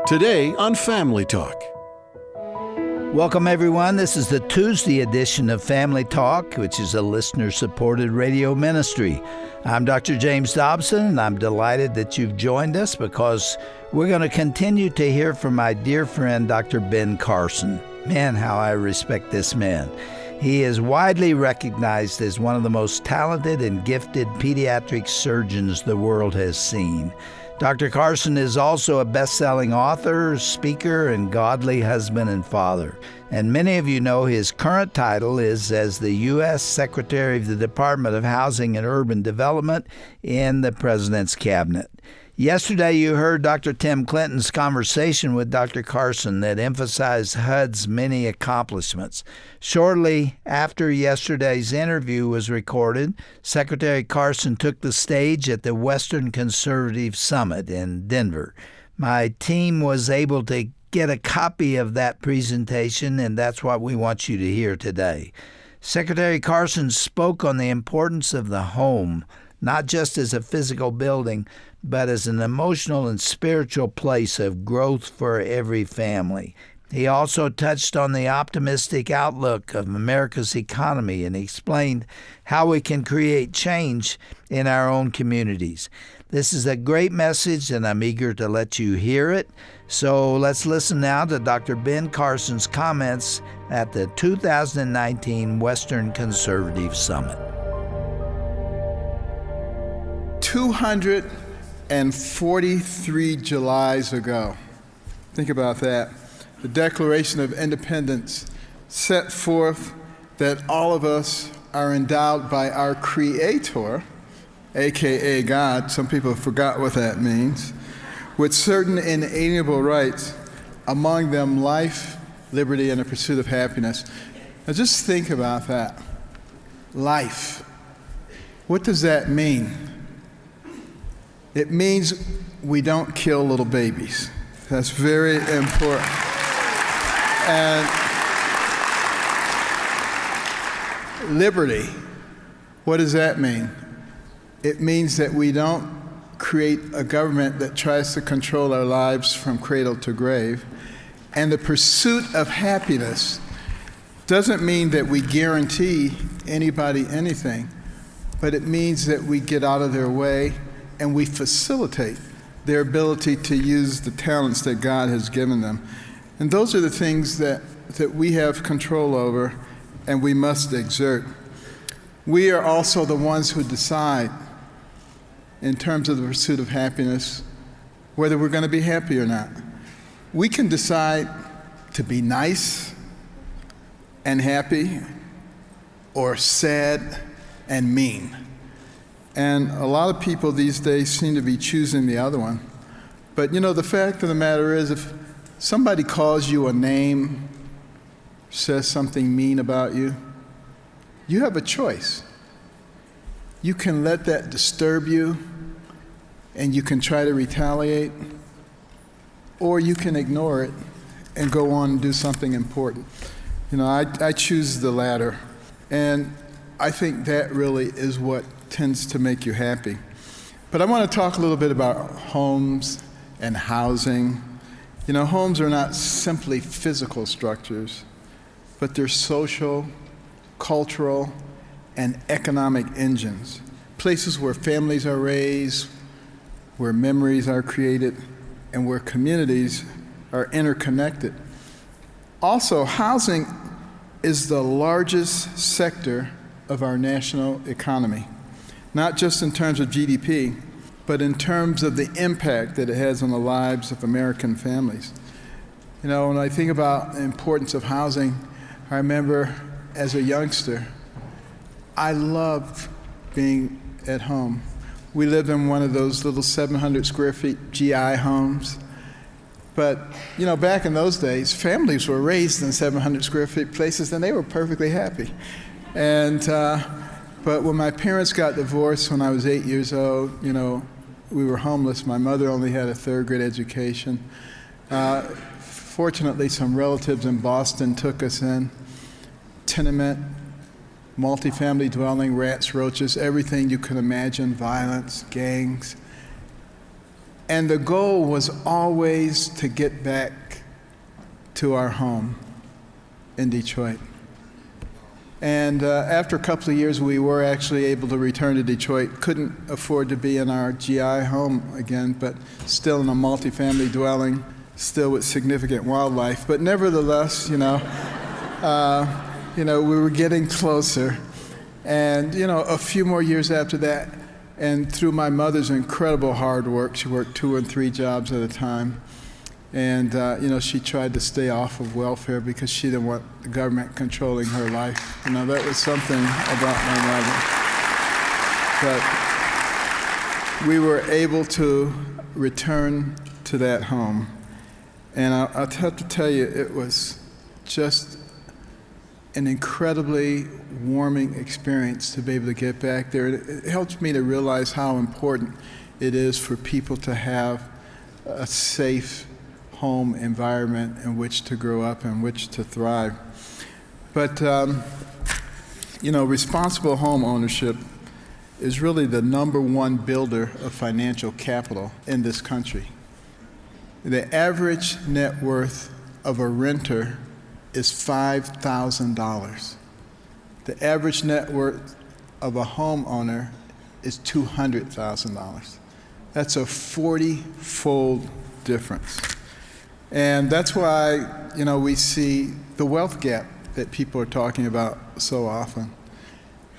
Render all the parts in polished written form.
Today on Family Talk. Welcome, everyone. This is the Tuesday edition of Family Talk, which is a listener-supported radio ministry. I'm Dr. James Dobson, and I'm delighted that you've joined us because we're going to continue to hear from my dear friend, Dr. Ben Carson. Man, how I respect this man. He is widely recognized as one of the most talented and gifted pediatric surgeons the world has seen. Dr. Carson is also a best-selling author, speaker, and godly husband and father. And many of you know his current title is as the U.S. Secretary of the Department of Housing and Urban Development in the President's Cabinet. Yesterday, you heard Dr. Tim Clinton's conversation with Dr. Carson that emphasized HUD's many accomplishments. Shortly after yesterday's interview was recorded, Secretary Carson took the stage at the Western Conservative Summit in Denver. My team was able to get a copy of that presentation, and that's what we want you to hear today. Secretary Carson spoke on the importance of the home, not just as a physical building, but as an emotional and spiritual place of growth for every family. He also touched on the optimistic outlook of America's economy and explained how we can create change in our own communities. This is a great message, and I'm eager to let you hear it. So let's listen now to Dr. Ben Carson's comments at the 2019 Western Conservative Summit. 243 Julys ago. Think about that. The Declaration of Independence set forth that all of us are endowed by our Creator, aka God, some people forgot what that means, with certain inalienable rights, among them life, liberty, and the pursuit of happiness. Now just think about that. Life. What does that mean? It means we don't kill little babies. That's very important. And liberty, what does that mean? It means that we don't create a government that tries to control our lives from cradle to grave. And the pursuit of happiness doesn't mean that we guarantee anybody anything, but it means that we get out of their way and we facilitate their ability to use the talents that God has given them. And those are the things that we have control over and we must exert. We are also the ones who decide, in terms of the pursuit of happiness, whether we're going to be happy or not. We can decide to be nice and happy or sad and mean. And a lot of people these days seem to be choosing the other one. But you know, the fact of the matter is, if somebody calls you a name, says something mean about you, you have a choice. You can let that disturb you, and you can try to retaliate, or you can ignore it and go on and do something important. You know, I choose the latter, and I think that really is what tends to make you happy. But I want to talk a little bit about homes and housing. You know, homes are not simply physical structures, but they're social, cultural, and economic engines. Places where families are raised, where memories are created, and where communities are interconnected. Also, housing is the largest sector of our national economy, not just in terms of GDP, but in terms of the impact that it has on the lives of American families. You know, when I think about the importance of housing, I remember as a youngster, I loved being at home. We lived in one of those little 700 square feet GI homes. But, you know, back in those days, families were raised in 700 square feet places and they were perfectly happy. And, but when my parents got divorced when I was 8 years old, you know, we were homeless. My mother only had a third grade education. Fortunately, some relatives in Boston took us in. Tenement, multifamily dwelling, rats, roaches, everything you can imagine, violence, gangs. And the goal was always to get back to our home in Detroit. And after a couple of years, we were actually able to return to Detroit. Couldn't afford to be in our GI home again, but still in a multifamily dwelling, still with significant wildlife. But nevertheless, we were getting closer. And, a few more years after that, and through my mother's incredible hard work, she worked 2 and 3 jobs at a time. And, she tried to stay off of welfare because she didn't want the government controlling her life. That was something about my mother. But we were able to return to that home. And I'll have to tell you, it was just an incredibly warming experience to be able to get back there. It helped me to realize how important it is for people to have a safe home environment in which to grow up and which to thrive. But, responsible home ownership is really the #1 builder of financial capital in this country. The average net worth of a renter is $5,000. The average net worth of a homeowner is $200,000. That's a 40-fold difference. And that's why, we see the wealth gap that people are talking about so often.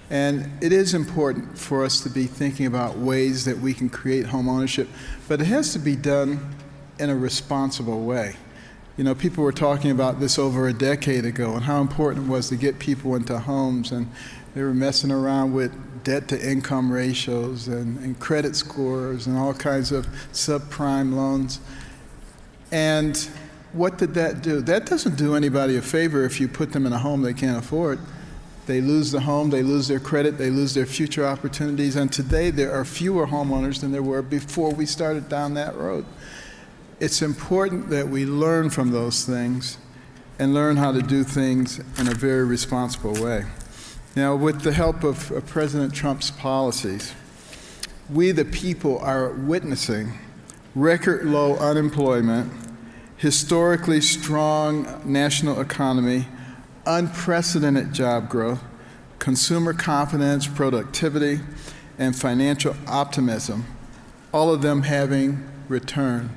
And it is important for us to be thinking about ways that we can create home ownership, but it has to be done in a responsible way. People were talking about this over a decade ago and how important it was to get people into homes, and they were messing around with debt-to-income ratios and credit scores and all kinds of subprime loans. And what did that do? That doesn't do anybody a favor if you put them in a home they can't afford. They lose the home, they lose their credit, they lose their future opportunities, and today there are fewer homeowners than there were before we started down that road. It's important that we learn from those things and learn how to do things in a very responsible way. Now, with the help of President Trump's policies, we the people are witnessing record low unemployment, historically strong national economy, unprecedented job growth, consumer confidence, productivity, and financial optimism, all of them having returned.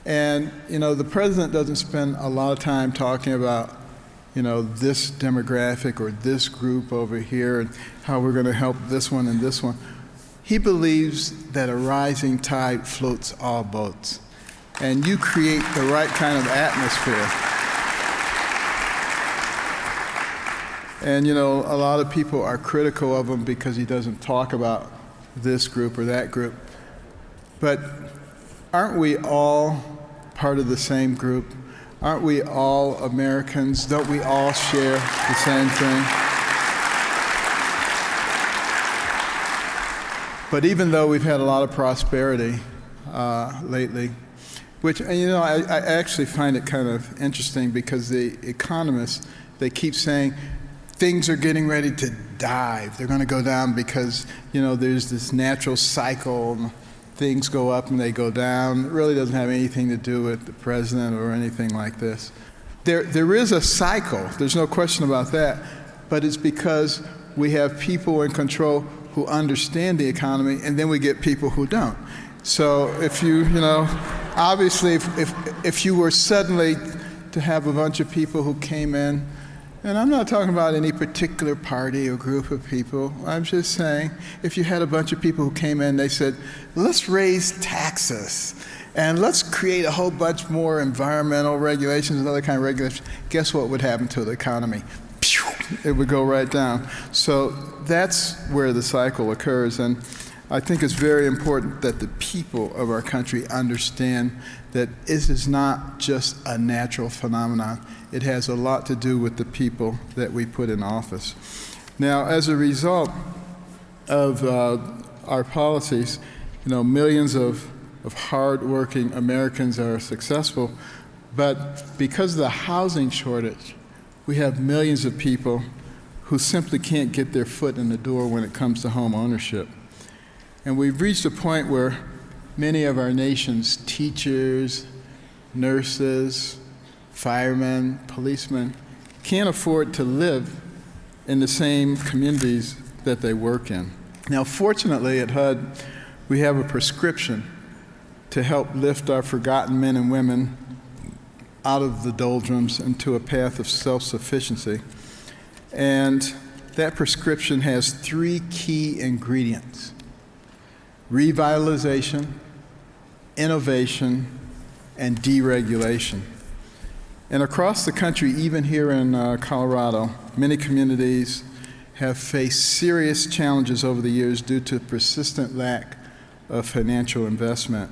And, the president doesn't spend a lot of time talking about, this demographic or this group over here and how we're going to help this one and this one. He believes that a rising tide floats all boats, and you create the right kind of atmosphere. And, a lot of people are critical of him because he doesn't talk about this group or that group. But aren't we all part of the same group? Aren't we all Americans? Don't we all share the same thing? But even though we've had a lot of prosperity lately, which, I actually find it kind of interesting because the economists, they keep saying things are getting ready to dive. They're going to go down because, there's this natural cycle. Things go up and they go down. It really doesn't have anything to do with the president or anything like this. There is a cycle. There's no question about that. But it's because we have people in control who understand the economy, and then we get people who don't. So if obviously if you were suddenly to have a bunch of people who came in, and I'm not talking about any particular party or group of people, I'm just saying if you had a bunch of people who came in, they said, let's raise taxes and let's create a whole bunch more environmental regulations and other kind of regulations, guess what would happen to the economy? It would go right down. So that's where the cycle occurs, and I think it's very important that the people of our country understand that this is not just a natural phenomenon. It has a lot to do with the people that we put in office. Now, as a result of our policies, millions of hardworking Americans are successful, but because of the housing shortage, we have millions of people who simply can't get their foot in the door when it comes to home ownership. And we've reached a point where many of our nation's teachers, nurses, firemen, policemen can't afford to live in the same communities that they work in. Now, fortunately, at HUD, we have a prescription to help lift our forgotten men and women out of the doldrums into a path of self-sufficiency. And that prescription has 3 key ingredients: revitalization, innovation, and deregulation. And across the country, even here in Colorado, many communities have faced serious challenges over the years due to persistent lack of financial investment.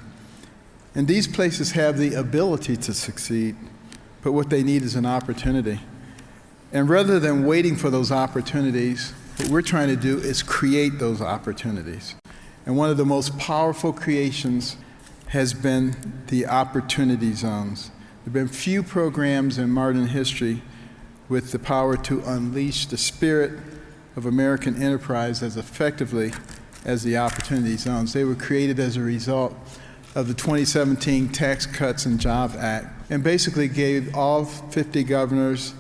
And these places have the ability to succeed, but what they need is an opportunity. And rather than waiting for those opportunities, what we're trying to do is create those opportunities. And one of the most powerful creations has been the opportunity zones. There have been few programs in modern history with the power to unleash the spirit of American enterprise as effectively as the opportunity zones. They were created as a result of the 2017 Tax Cuts and Jobs Act, and basically gave all 50 governors,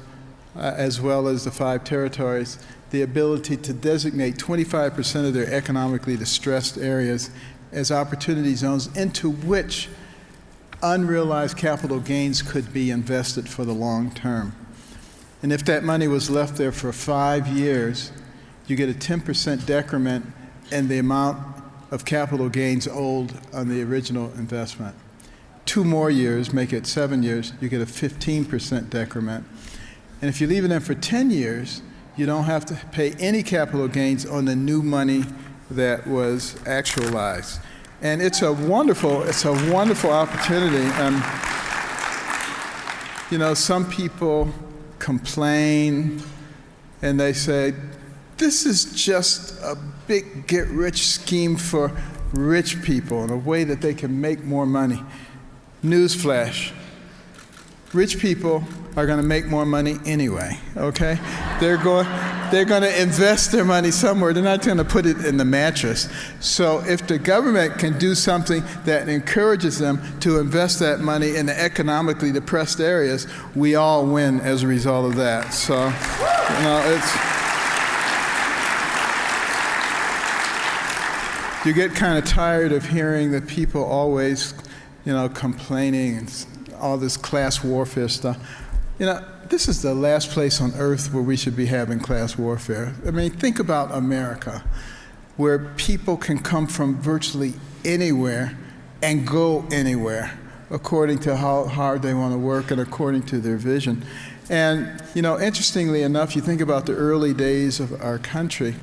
as well as the 5 territories, the ability to designate 25% of their economically distressed areas as opportunity zones into which unrealized capital gains could be invested for the long term. And if that money was left there for 5 years, you get a 10% decrement in the amount of capital gains owed on the original investment. 2 more years, make it 7 years, you get a 15% decrement. And if you leave it in for 10 years, you don't have to pay any capital gains on the new money that was actualized. And it's a wonderful opportunity. You know, some people complain and they say, this is just a big get-rich scheme for rich people in a way that they can make more money. Newsflash, rich people are going to make more money anyway, okay? They're going to invest their money somewhere. They're not going to put it in the mattress. So if the government can do something that encourages them to invest that money in the economically depressed areas, we all win as a result of that. So, you know, you get kind of tired of hearing that people always, you know, complaining and all this class warfare stuff. You know, this is the last place on earth where we should be having class warfare. I mean, think about America, where people can come from virtually anywhere and go anywhere according to how hard they want to work and according to their vision. And, you know, interestingly enough, you think about the early days of our country,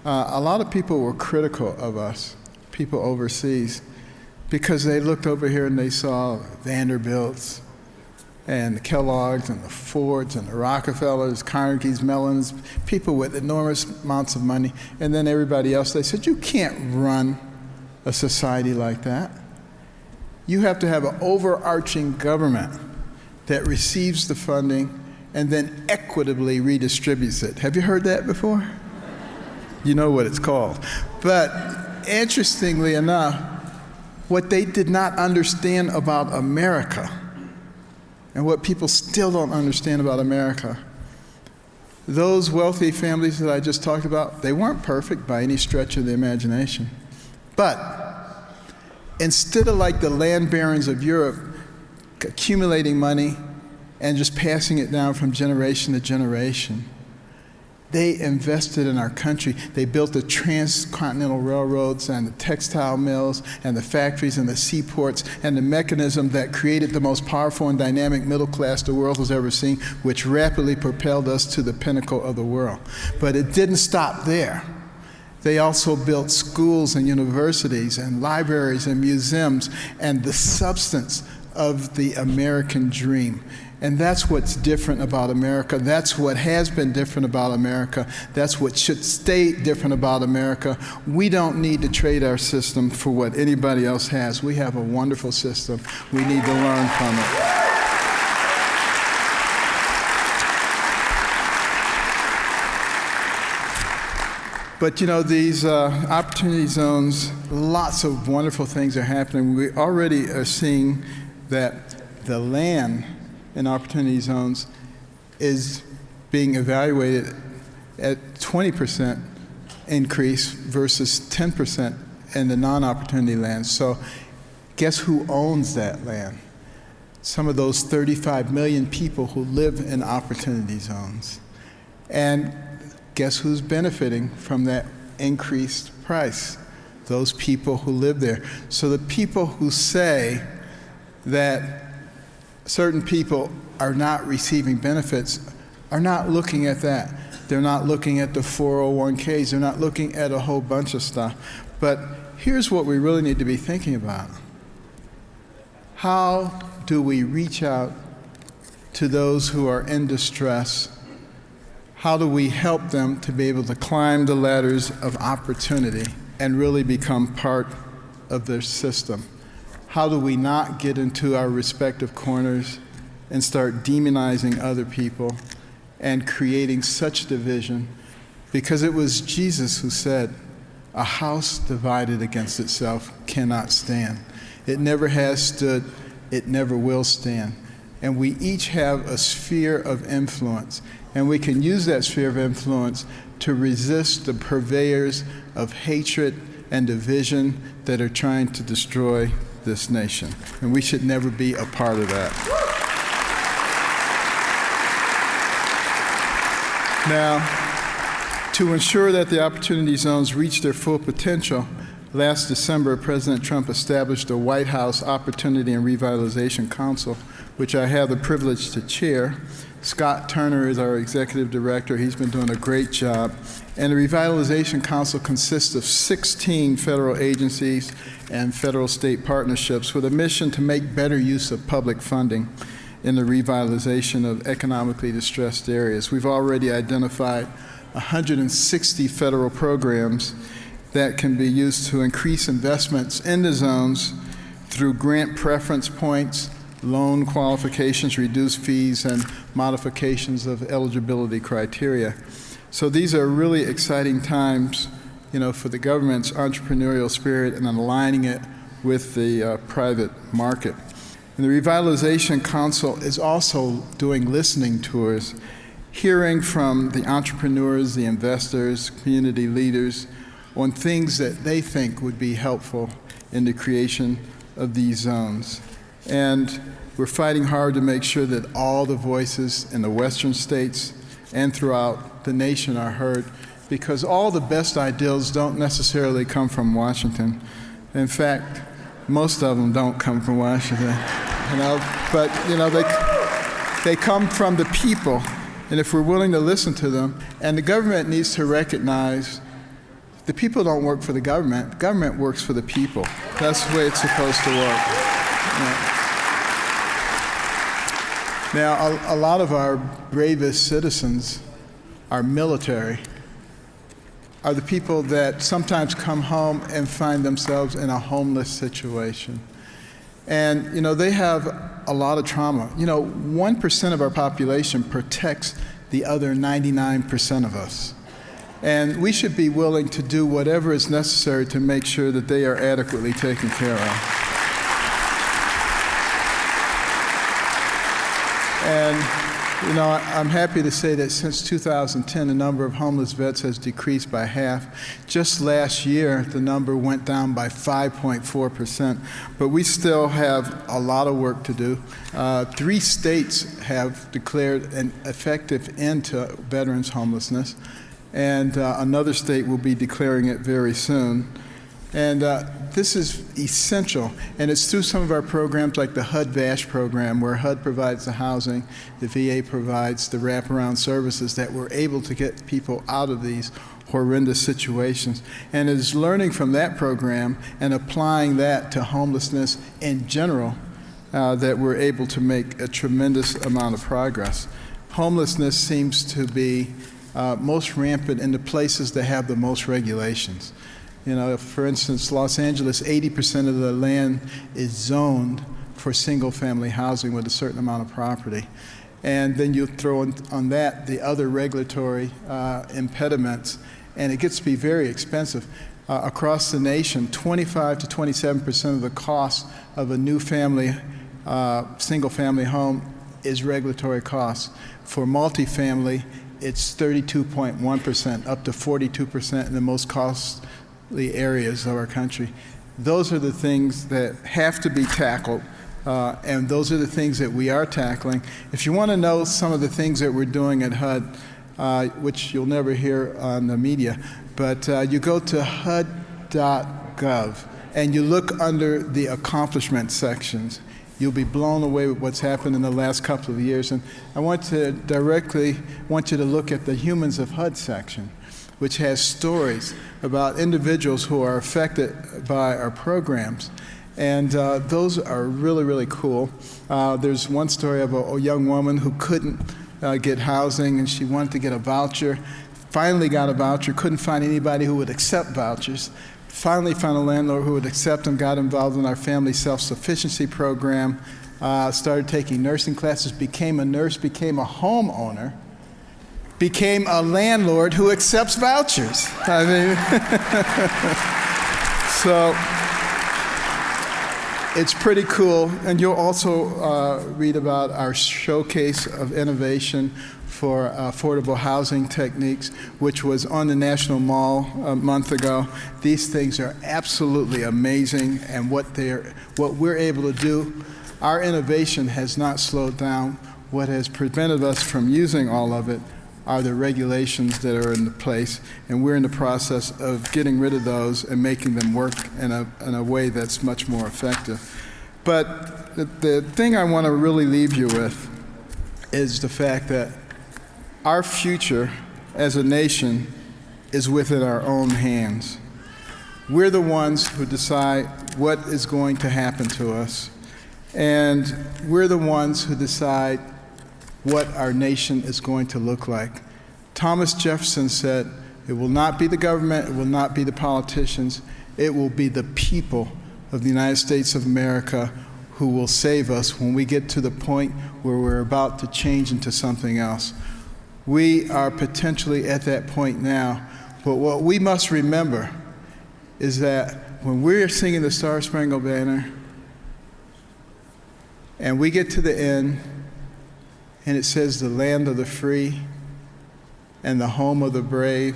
a lot of people were critical of us, people overseas, because they looked over here and they saw Vanderbilts and the Kellogg's and the Fords and the Rockefellers, Carnegie's Mellons, people with enormous amounts of money, and then everybody else. They said, you can't run a society like that. You have to have an overarching government that receives the funding and then equitably redistributes it. Have you heard that before? You know what it's called. But interestingly enough, what they did not understand about America, and what people still don't understand about America, those wealthy families that I just talked about, they weren't perfect by any stretch of the imagination. But instead of like the land barons of Europe accumulating money and just passing it down from generation to generation, they invested in our country. They built the transcontinental railroads and the textile mills and the factories and the seaports and the mechanism that created the most powerful and dynamic middle class the world has ever seen, which rapidly propelled us to the pinnacle of the world. But it didn't stop there. They also built schools and universities and libraries and museums and the substance of the American dream. And that's what's different about America. That's what has been different about America. That's what should stay different about America. We don't need to trade our system for what anybody else has. We have a wonderful system. We need to learn from it. But these opportunity zones, lots of wonderful things are happening. We already are seeing that the land in opportunity zones is being evaluated at 20% increase versus 10% in the non-opportunity lands. So guess who owns that land? Some of those 35 million people who live in opportunity zones. And guess who's benefiting from that increased price? Those people who live there. So the people who say that certain people are not receiving benefits are not looking at that. They're not looking at the 401ks. They're not looking at a whole bunch of stuff. But here's what we really need to be thinking about. How do we reach out to those who are in distress? How do we help them to be able to climb the ladders of opportunity and really become part of their system? How do we not get into our respective corners and start demonizing other people and creating such division? Because it was Jesus who said, "A house divided against itself cannot stand." It never has stood, it never will stand. And we each have a sphere of influence, and we can use that sphere of influence to resist the purveyors of hatred and division that are trying to destroy this nation. And we should never be a part of that. Now, to ensure that the opportunity zones reach their full potential, last December, President Trump established the White House Opportunity and Revitalization Council, which I have the privilege to chair. Scott Turner is our executive director. He's been doing a great job. And the Revitalization Council consists of 16 federal agencies and federal-state partnerships with a mission to make better use of public funding in the revitalization of economically distressed areas. We've already identified 160 federal programs that can be used to increase investments in the zones through grant preference points, loan qualifications, reduced fees, and modifications of eligibility criteria. So these are really exciting times, for the government's entrepreneurial spirit and aligning it with the private market. And the Revitalization Council is also doing listening tours, hearing from the entrepreneurs, the investors, community leaders, on things that they think would be helpful in the creation of these zones. And we're fighting hard to make sure that all the voices in the western states and throughout the nation are heard, because all the best ideals don't necessarily come from Washington. In fact, most of them don't come from Washington, but they come from the people, and if we're willing to listen to them, and the government needs to recognize the people don't work for the government works for the people. That's the way it's supposed to work. Now, a lot of our bravest citizens, our military, are the people that sometimes come home and find themselves in a homeless situation. And, they have a lot of trauma. 1% of our population protects the other 99% of us. And we should be willing to do whatever is necessary to make sure that they are adequately taken care of. And, I'm happy to say that since 2010, the number of homeless vets has decreased by half. Just last year, the number went down by 5.4%, but we still have a lot of work to do. 3 states have declared an effective end to veterans' homelessness, and another state will be declaring it very soon. And this is essential, and it's through some of our programs like the HUD-VASH program, where HUD provides the housing, the VA provides the wraparound services, that we're able to get people out of these horrendous situations. And it's learning from that program and applying that to homelessness in general that we're able to make a tremendous amount of progress. Homelessness seems to be most rampant in the places that have the most regulations. For instance, Los Angeles, 80% of the land is zoned for single-family housing with a certain amount of property. And then you throw on that the other regulatory impediments, and it gets to be very expensive. Across the nation, 25 to 27% of the cost of a new single-family home is regulatory costs. For multifamily, it's 32.1%, up to 42% in the most costly areas of our country. Those are the things that have to be tackled, and those are the things that we are tackling. If you want to know some of the things that we're doing at HUD, which you'll never hear on the media, but you go to HUD.gov and you look under the accomplishment sections. You'll be blown away with what's happened in the last couple of years. And I want you to look at the Humans of HUD section, which has stories about individuals who are affected by our programs. And those are really, really cool. There's one story of a young woman who couldn't get housing, and she wanted to get a voucher. Finally got a voucher, couldn't find anybody who would accept vouchers. Finally found a landlord who would accept them, got involved in our family self-sufficiency program, started taking nursing classes, became a nurse, became a homeowner, became a landlord who accepts vouchers. I mean, so it's pretty cool. And you'll also read about our showcase of innovation for affordable housing techniques, which was on the National Mall a month ago. These things are absolutely amazing, and what we're able to do, our innovation has not slowed down. What has prevented us from using all of it are the regulations that are in place, and we're in the process of getting rid of those and making them work in a way that's much more effective. But the thing I want to really leave you with is the fact that our future as a nation is within our own hands. We're the ones who decide what is going to happen to us, and we're the ones who decide what our nation is going to look like. Thomas Jefferson said, "It will not be the government, it will not be the politicians, it will be the people of the United States of America who will save us when we get to the point where we're about to change into something else." We are potentially at that point now, but what we must remember is that when we're singing the Star Spangled Banner and we get to the end and it says the land of the free and the home of the brave,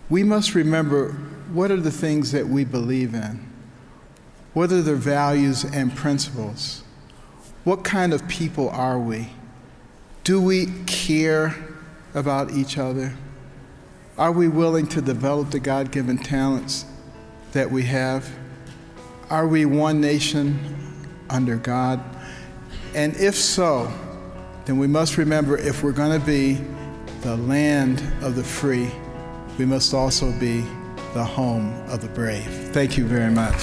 we must remember what are the things that we believe in? What are the values and principles? What kind of people are we? Do we care about each other? Are we willing to develop the God-given talents that we have? Are we one nation under God? And if so, then we must remember, if we're going to be the land of the free, we must also be the home of the brave. Thank you very much.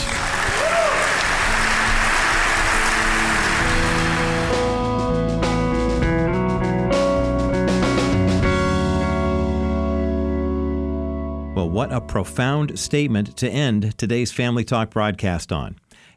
Well, what a profound statement to end today's Family Talk broadcast on.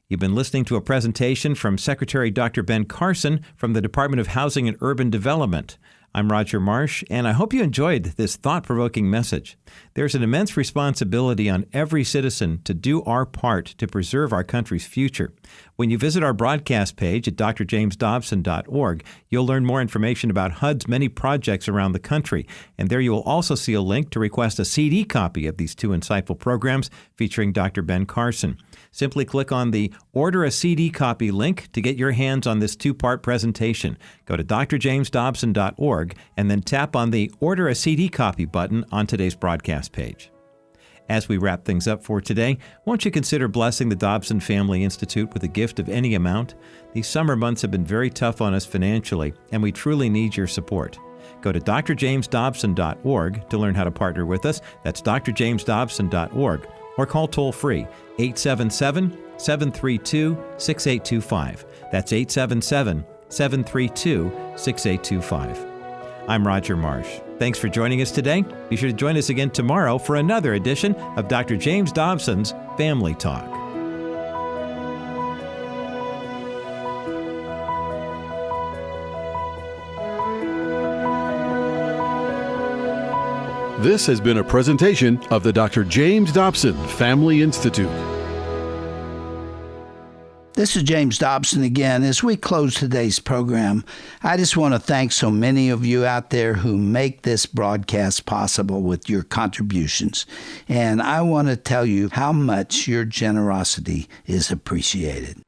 You've been listening to a presentation from Secretary Dr. Ben Carson from the Department of Housing and Urban Development. I'm Roger Marsh, and I hope you enjoyed this thought-provoking message. There's an immense responsibility on every citizen to do our part to preserve our country's future. When you visit our broadcast page at drjamesdobson.org, you'll learn more information about HUD's many projects around the country, and there you will also see a link to request a CD copy of these two insightful programs featuring Dr. Ben Carson. Simply click on the Order a CD Copy link to get your hands on this two-part presentation. Go to drjamesdobson.org and then tap on the Order a CD Copy button on today's broadcast page. As we wrap things up for today, won't you consider blessing the Dobson Family Institute with a gift of any amount? These summer months have been very tough on us financially, and we truly need your support. Go to drjamesdobson.org to learn how to partner with us. That's drjamesdobson.org. Or call toll-free 877-732-6825. That's 877-732-6825. I'm Roger Marsh. Thanks for joining us today. Be sure to join us again tomorrow for another edition of Dr. James Dobson's Family Talk. This has been a presentation of the Dr. James Dobson Family Institute. This is James Dobson again. As we close today's program, I just want to thank so many of you out there who make this broadcast possible with your contributions. And I want to tell you how much your generosity is appreciated.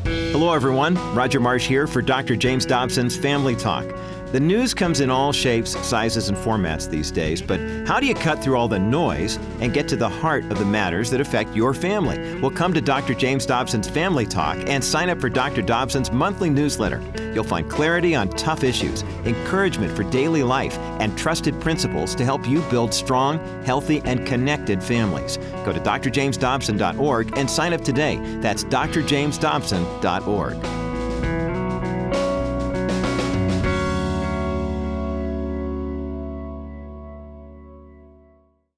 Hello, everyone. Roger Marsh here for Dr. James Dobson's Family Talk. The news comes in all shapes, sizes, and formats these days, but how do you cut through all the noise and get to the heart of the matters that affect your family? Well, come to Dr. James Dobson's Family Talk and sign up for Dr. Dobson's monthly newsletter. You'll find clarity on tough issues, encouragement for daily life, and trusted principles to help you build strong, healthy, and connected families. Go to drjamesdobson.org and sign up today. That's drjamesdobson.org.